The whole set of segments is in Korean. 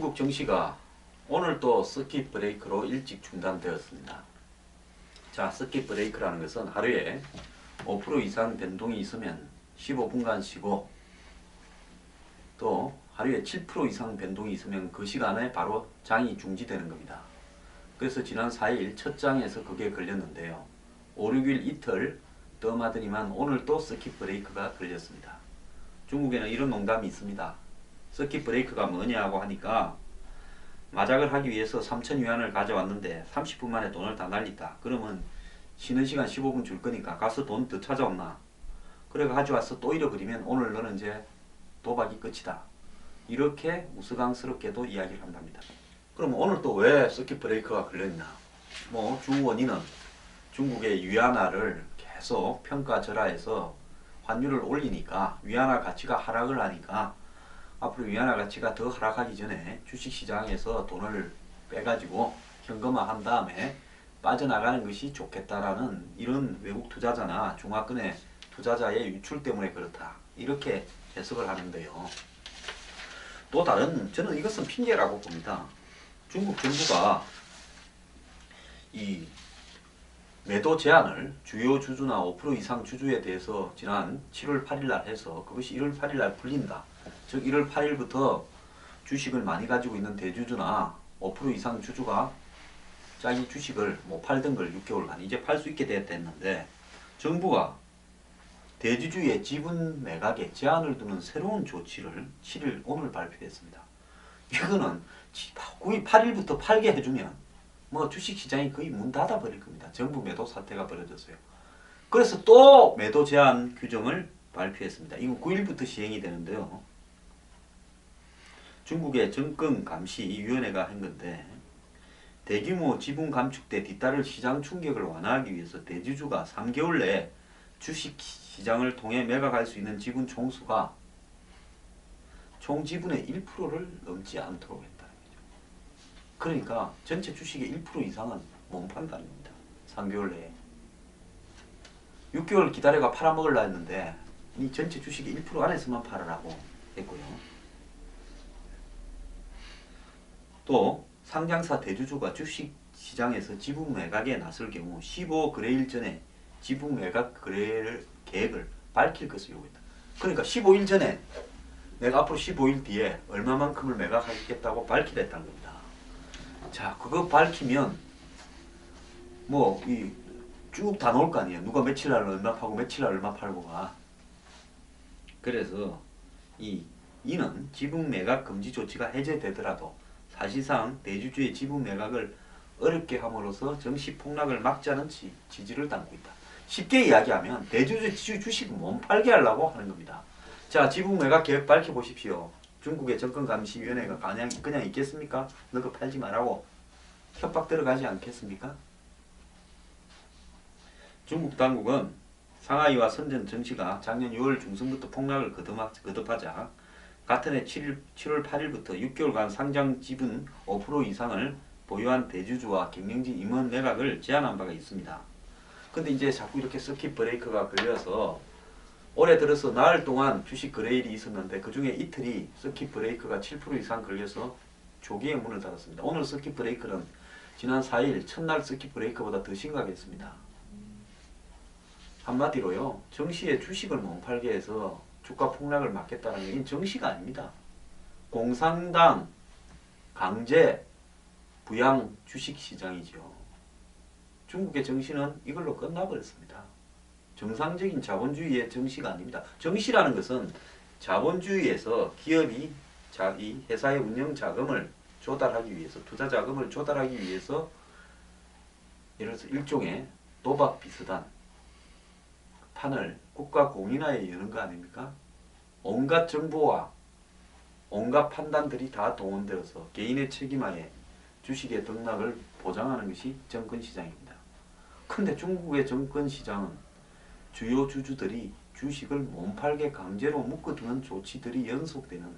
중국 증시가 오늘 또 서킷 브레이크로 일찍 중단되었습니다. 자, 서킷 브레이크라는 것은 하루에 5% 이상 변동이 있으면 15분간 쉬고 또 하루에 7% 이상 변동이 있으면 그 시간에 바로 장이 중지되는 겁니다. 그래서 지난 4일 첫 장에서 그게 걸렸는데요. 5, 6일 이틀 떠마더니만 오늘 또 서킷 브레이크가 걸렸습니다. 중국에는 이런 농담이 있습니다. 서킷 브레이크가 뭐냐고 하니까 마작을 하기 위해서 3,000위안을 가져왔는데 30분 만에 돈을 다 날렸다. 그러면 쉬는 시간 15분 줄 거니까 가서 돈 더 찾아온나. 그래 가져와서 또 잃어버리면 오늘 너는 이제 도박이 끝이다. 이렇게 우스꽝스럽게도 이야기를 한답니다. 그럼 오늘 또 왜 서킷 브레이크가 걸렸나? 주 원인은 중국의 위안화를 계속 평가절하해서 환율을 올리니까 위안화 가치가 하락을 하니까 앞으로 위안화 가치가 더 하락하기 전에 주식시장에서 돈을 빼가지고 현금화 한 다음에 빠져나가는 것이 좋겠다라는 이런 외국 투자자나 중화권의 투자자의 유출 때문에 그렇다. 이렇게 해석을 하는데요. 또 다른, 저는 이것은 핑계라고 봅니다. 중국 정부가 이 매도 제한을 주요 주주나 5% 이상 주주에 대해서 지난 7월 8일 날 해서 그것이 1월 8일 날 풀린다. 즉 1월 8일부터 주식을 많이 가지고 있는 대주주나 5% 이상 주주가 자기 주식을 팔던 걸 6개월간 이제 팔 수 있게 됐는데 정부가 대주주의 지분 매각에 제한을 두는 새로운 조치를 7일 오늘 발표했습니다. 이거는 거의 8일부터 팔게 해주면 주식시장이 거의 문 닫아버릴 겁니다. 정부 매도 사태가 벌어졌어요. 그래서 또 매도 제한 규정을 발표했습니다. 이건 9일부터 시행이 되는데요. 중국의 정권감시위원회가 한 건데 대규모 지분 감축 때 뒤따를 시장 충격을 완화하기 위해서 대주주가 3개월 내에 주식시장을 통해 매각할 수 있는 지분 총수가 총 지분의 1%를 넘지 않도록 했다는 거죠. 그러니까 전체 주식의 1% 이상은 못 판다는 겁니다. 3개월 내에. 6개월 기다려가 팔아먹으려 했는데 이 전체 주식의 1% 안에서만 팔으라고 했고요. 또 상장사 대주주가 주식시장에서 지분 매각에 나설 경우 15거래일 전에 지분 매각 거래 계획을 밝힐 것을 요구했다. 그러니까 15일 전에 내가 앞으로 15일 뒤에 얼마만큼을 매각하겠다고 밝히랬다는 겁니다. 자, 그거 밝히면 쭉 다 나올 거 아니에요. 누가 며칠 날 얼마 팔고 며칠 날 얼마 팔고가. 그래서 이는 지분 매각 금지 조치가 해제되더라도 사실상 대주주의 지분 매각을 어렵게 함으로써 정시 폭락을 막자는 지지를 담고 있다. 쉽게 이야기하면 대주주 주식을 못 팔게 하려고 하는 겁니다. 자, 지분 매각 계획 밝혀보십시오. 중국의 정권감시위원회가 그냥 있겠습니까? 너 그거 팔지 말라고 협박 들어가지 않겠습니까? 중국 당국은 상하이와 선전 증시가 작년 6월 중순부터 폭락을 거듭하자 같은 해 7월 8일부터 6개월간 상장 지분 5% 이상을 보유한 대주주와 경영진 임원 매각을 제한한 바가 있습니다. 근데 이제 자꾸 이렇게 서킷 브레이크가 걸려서 올해 들어서 나흘 동안 주식 거래일이 있었는데 그 중에 이틀이 서킷 브레이크가 7% 이상 걸려서 조기에 문을 닫았습니다. 오늘 서킷 브레이크는 지난 4일 첫날 서킷 브레이크보다 더 심각했습니다. 한마디로요. 정시에 주식을 못 팔게 해서 주가 폭락을 막겠다는 게 정시가 아닙니다. 공산당 강제 부양 주식시장이죠. 중국의 정시는 이걸로 끝나버렸습니다. 정상적인 자본주의의 정시가 아닙니다. 정시라는 것은 자본주의에서 기업이 자기 회사의 운영 자금을 조달하기 위해서, 투자 자금을 조달하기 위해서 예를 들어서 일종의 도박 비슷한 판을 국가 공인화에 여는 거 아닙니까? 온갖 정보와 온갖 판단들이 다 동원되어서 개인의 책임하에 주식의 등락을 보장하는 것이 정권시장입니다. 근데 중국의 정권시장은 주요 주주들이 주식을 못 팔게 강제로 묶어두는 조치들이 연속되는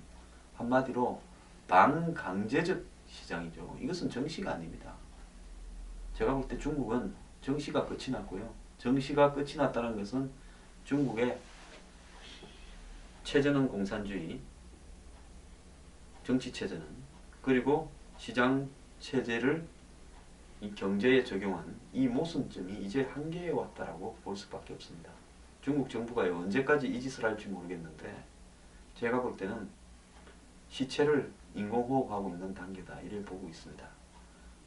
한마디로 반강제적 시장이죠. 이것은 정시가 아닙니다. 제가 볼 때 중국은 정시가 끝이 났고요. 정시가 끝이 났다는 것은 중국의 최전원 공산주의 정치체제는 그리고 시장 체제를 이 경제에 적용한 이 모순점이 이제 한계에 왔다라고 볼 수밖에 없습니다. 중국 정부가 언제까지 이 짓을 할지 모르겠는데 제가 볼 때는 시체를 인공호흡하고 있는 단계다 이래 보고 있습니다.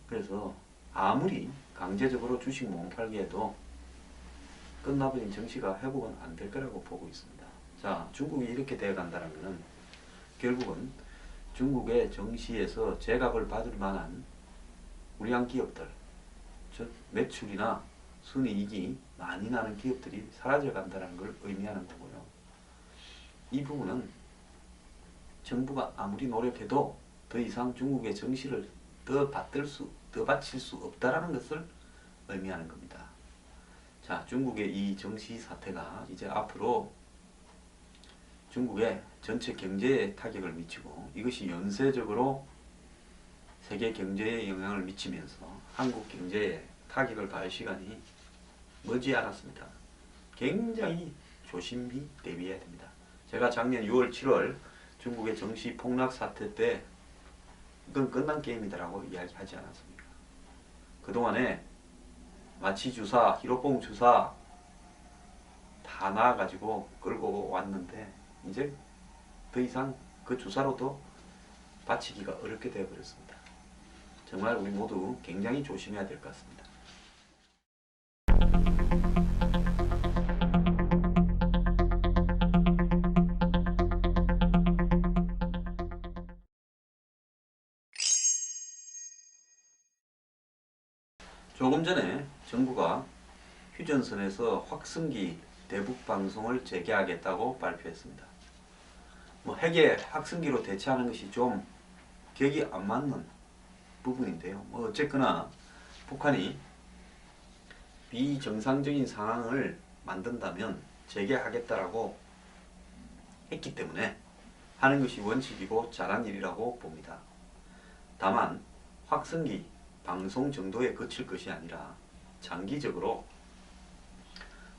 그래서 아무리 강제적으로 주식 몽팔게 해도 끝나버린 정시가 회복은 안 될 거라고 보고 있습니다. 자, 중국이 이렇게 되어 간다면 결국은 중국의 정시에서 제값을 받을 만한 우량 기업들, 즉 매출이나 순이익이 많이 나는 기업들이 사라져 간다는 걸 의미하는 거고요. 이 부분은 정부가 아무리 노력해도 더 이상 중국의 정시를 더 바칠 수 없다라는 것을 의미하는 겁니다. 자, 중국의 이 정시 사태가 이제 앞으로 중국의 전체 경제에 타격을 미치고 이것이 연쇄적으로 세계 경제에 영향을 미치면서 한국 경제에 타격을 가할 시간이 머지않았습니다. 굉장히 조심히 대비해야 됩니다. 제가 작년 6월, 7월 중국의 정시 폭락 사태 때 이건 끝난 게임이다라고 이야기하지 않았습니까? 그동안에 마치 주사, 히로뽕 주사 다 나와가지고 끌고 왔는데 이제 더 이상 그 주사로도 바치기가 어렵게 되어버렸습니다. 정말 우리 모두 굉장히 조심해야 될 것 같습니다. 조금 전에 정부가 휴전선에서 확성기 대북 방송을 재개하겠다고 발표했습니다. 핵의 확성기로 대체하는 것이 좀 격이 안 맞는 부분인데요. 어쨌거나 북한이 비정상적인 상황을 만든다면 재개하겠다라고 했기 때문에 하는 것이 원칙이고 잘한 일이라고 봅니다. 다만 확성기 방송 정도에 그칠 것이 아니라 장기적으로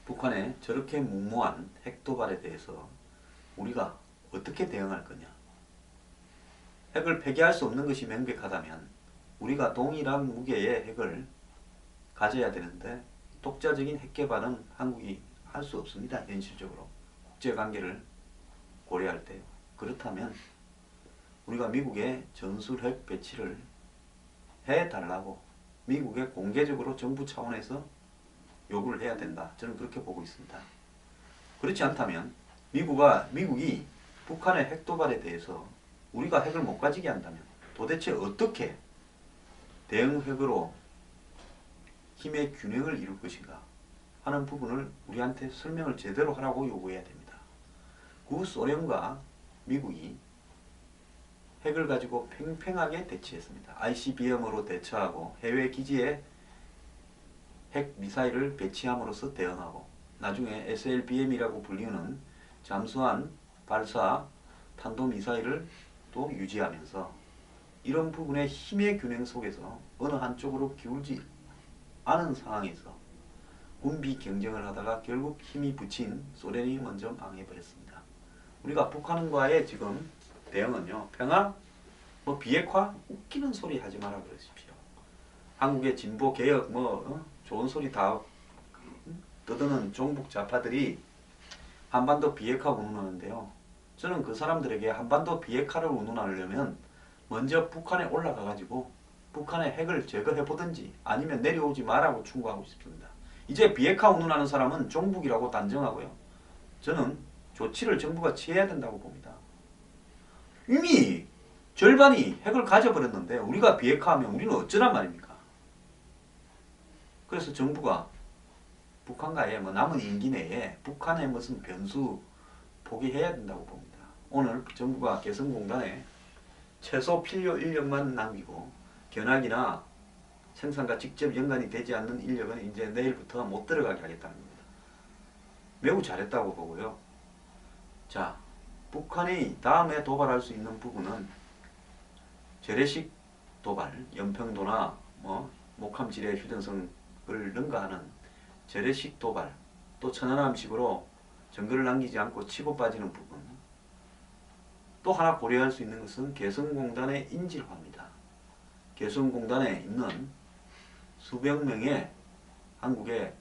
북한의 저렇게 무모한 핵도발에 대해서 우리가 어떻게 대응할 거냐. 핵을 폐기할 수 없는 것이 명백하다면 우리가 동일한 무게의 핵을 가져야 되는데 독자적인 핵 개발은 한국이 할 수 없습니다. 현실적으로. 국제관계를 고려할 때요. 그렇다면 우리가 미국에 전술핵 배치를 해달라고 미국에 공개적으로 정부 차원에서 요구를 해야 된다. 저는 그렇게 보고 있습니다. 그렇지 않다면 미국이 북한의 핵도발에 대해서 우리가 핵을 못 가지게 한다면 도대체 어떻게 대응핵으로 힘의 균형을 이룰 것인가 하는 부분을 우리한테 설명을 제대로 하라고 요구해야 됩니다. 구소련과 미국이 핵을 가지고 팽팽하게 대치했습니다. ICBM으로 대처하고 해외 기지에 핵 미사일을 배치함으로써 대응하고 나중에 SLBM이라고 불리는 잠수함 발사 탄도미사일을 또 유지하면서 이런 부분의 힘의 균형 속에서 어느 한쪽으로 기울지 않은 상황에서 군비 경쟁을 하다가 결국 힘이 붙인 소련이 먼저 망해버렸습니다. 우리가 북한과의 지금 대응은요. 평화? 비핵화? 웃기는 소리 하지 마라 그러십시오. 한국의 진보 개혁 좋은 소리 다 떠드는 종북 좌파들이 한반도 비핵화 운운하는데요. 저는 그 사람들에게 한반도 비핵화를 운운하려면 먼저 북한에 올라가 가지고 북한의 핵을 제거해 보든지 아니면 내려오지 마라고 충고하고 싶습니다. 이제 비핵화 운운하는 사람은 종북이라고 단정하고요. 저는 조치를 정부가 취해야 된다고 봅니다. 이미 절반이 핵을 가져버렸는데 우리가 비핵화하면 우리는 어쩌란 말입니까? 그래서 정부가 북한과의 남은 임기 내에 북한의 무슨 변수 포기해야 된다고 봅니다. 오늘 정부가 개성공단에 최소 필요 인력만 남기고 견학이나 생산과 직접 연관이 되지 않는 인력은 이제 내일부터 못 들어가게 하겠다는 겁니다. 매우 잘했다고 보고요. 자, 북한이 다음에 도발할 수 있는 부분은 재래식 도발, 연평도나 목함지뢰 휴전선을 능가하는 재래식 도발, 또 천안함식으로 정거를 남기지 않고 치고 빠지는 부분, 또 하나 고려할 수 있는 것은 개성공단의 인질화입니다. 개성공단에 있는 수백 명의 한국의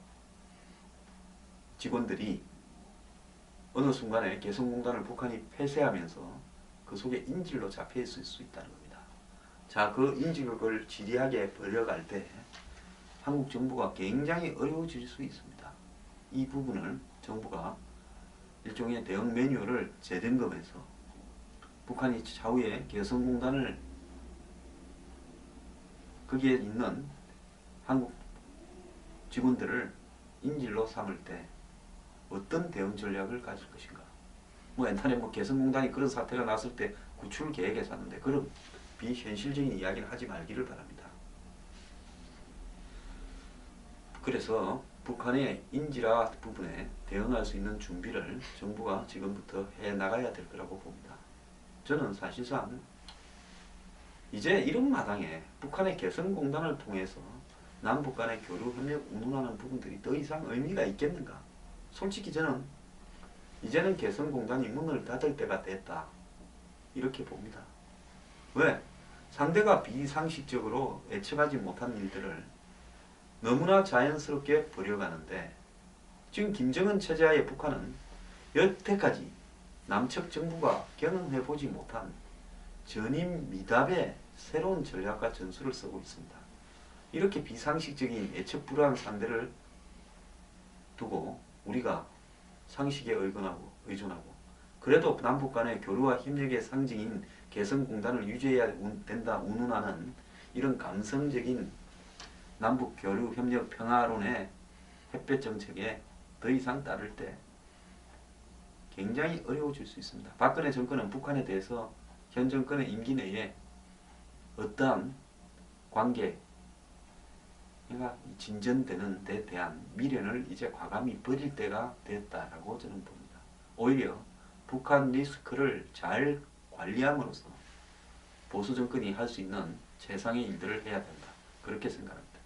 직원들이 어느 순간에 개성공단을 북한이 폐쇄하면서 그 속에 인질로 잡혀 있을 수 있다는 겁니다. 자, 그 인질극을 지리하게 벌여갈 때 한국 정부가 굉장히 어려워질 수 있습니다. 이 부분을 정부가 일종의 대응 매뉴얼을 재점검해서 북한이 차후에 개성공단을 거기에 있는 한국 직원들을 인질로 삼을 때 어떤 대응 전략을 가질 것인가. 뭐 옛날에 개성공단이 그런 사태가 났을 때 구출 계획에 샀는데 그런 비현실적인 이야기를 하지 말기를 바랍니다. 그래서 북한의 인질화 부분에 대응할 수 있는 준비를 정부가 지금부터 해나가야 될 거라고 봅니다. 저는 사실상 이제 이런 마당에 북한의 개성공단을 통해서 남북 간의 교류 협력 운운하는 부분들이 더 이상 의미가 있겠는가? 솔직히 저는 이제는 개성공단이 문을 닫을 때가 됐다 이렇게 봅니다. 왜? 상대가 비상식적으로 예측하지 못한 일들을 너무나 자연스럽게 벌여가는데 지금 김정은 체제하에 북한은 여태까지 남측 정부가 경험해보지 못한 전임 미답의 새로운 전략과 전술을 쓰고 있습니다. 이렇게 비상식적인 예측 불허한 상대를 두고 우리가 상식에 의존하고 그래도 남북 간의 교류와 협력의 상징인 개성공단을 유지해야 된다 운운하는 이런 감성적인 남북 교류 협력 평화론의 햇볕 정책에 더 이상 따를 때 굉장히 어려워질 수 있습니다. 박근혜 정권은 북한에 대해서 현 정권의 임기 내에 어떠한 관계가 진전되는 데 대한 미련을 이제 과감히 버릴 때가 됐다라고 저는 봅니다. 오히려 북한 리스크를 잘 관리함으로써 보수 정권이 할 수 있는 최상의 일들을 해야 된다. 그렇게 생각합니다.